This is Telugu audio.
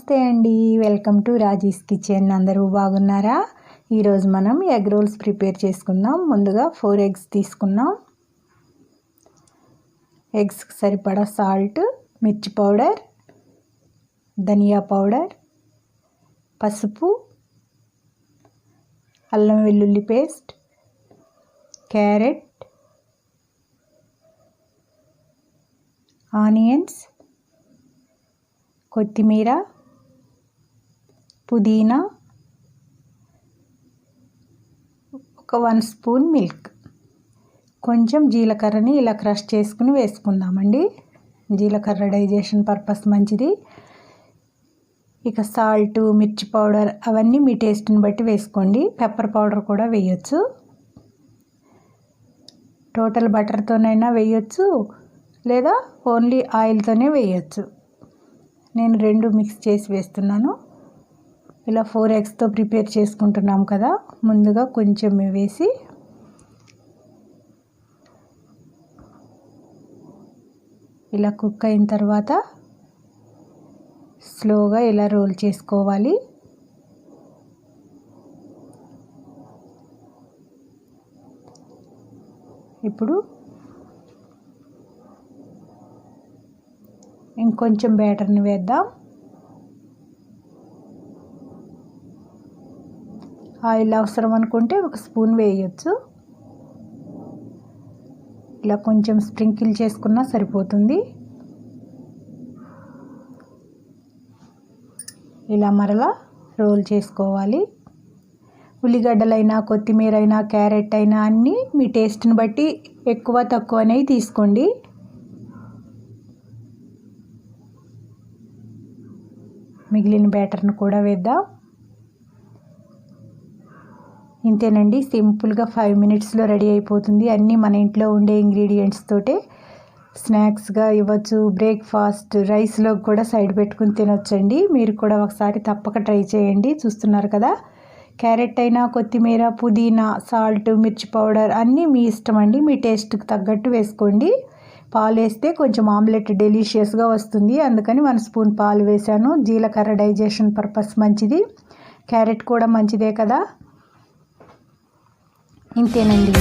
నమస్తే అండి, వెల్కమ్ టు రాజీస్ కిచెన్. అందరూ బాగున్నారా? ఈరోజు మనం ఎగ్ రోల్స్ ప్రిపేర్ చేసుకుందాం. ముందుగా 4 ఎగ్స్ తీసుకున్నాం. ఎగ్స్కి సరిపడా సాల్ట్, మిర్చి పౌడర్, ధనియా పౌడర్, పసుపు, అల్లం వెల్లుల్లి పేస్ట్, క్యారెట్, ఆనియన్స్, కొత్తిమీర, పుదీనా, ఒక 1 స్పూన్ మిల్క్, కొంచెం జీలకర్రని ఇలా క్రష్ చేసుకుని వేసుకుందామండి. జీలకర్ర డైజెషన్ పర్పస్ మంచిది. ఇక సాల్ట్, మిర్చి పౌడర్ అవన్నీ మీ టేస్ట్ని బట్టి వేసుకోండి. పెప్పర్ పౌడర్ కూడా వేయచ్చు. టోటల్ బటర్తోనైనా వేయచ్చు, లేదా ఓన్లీ ఆయిల్తోనే వేయచ్చు. నేను 2 మిక్స్ చేసి వేస్తున్నాను. ఇలా 4 ఎగ్స్తో ప్రిపేర్ చేసుకుంటున్నాం కదా, ముందుగా కొంచెం వేసి ఇలా కుక్ అయిన తర్వాత స్లోగా ఇలా రోల్ చేసుకోవాలి. ఇప్పుడు ఇంకొంచెం బ్యాటర్ని వేద్దాం. ఆయిల్ అవసరం అనుకుంటే 1 స్పూన్ వేయచ్చు. ఇలా కొంచెం స్ప్రింకిల్ చేసుకున్నా సరిపోతుంది. ఇలా మరలా రోల్ చేసుకోవాలి. ఉల్లిగడ్డలైనా, కొత్తిమీర అయినా, క్యారెట్ అయినా అన్నీ మీ టేస్ట్ని బట్టి ఎక్కువ తక్కువ అనేవి తీసుకోండి. మిగిలిన బ్యాటర్ను కూడా వేద్దాం. ఇంతేనండి, సింపుల్గా 5 మినిట్స్లో రెడీ అయిపోతుంది. అన్నీ మన ఇంట్లో ఉండే ఇంగ్రీడియంట్స్ తోటే స్నాక్స్గా ఇవ్వచ్చు, బ్రేక్ఫాస్ట్, రైస్లో కూడా సైడ్ పెట్టుకుని తినొచ్చండి. మీరు కూడా ఒకసారి తప్పక ట్రై చేయండి. చూస్తున్నారు కదా, క్యారెట్ అయినా, కొత్తిమీర, పుదీనా, సాల్ట్, మిర్చి పౌడర్ అన్నీ మీ ఇష్టం అండి. మీ టేస్ట్కి తగ్గట్టు వేసుకోండి. పాలు వేస్తే కొంచెం ఆమ్లెట్ డెలిషియస్గా వస్తుంది, అందుకని 1 స్పూన్ పాలు వేసాను. జీలకర్ర డైజెషన్ పర్పస్ మంచిది, క్యారెట్ కూడా మంచిదే కదా. ఇంతేనండి.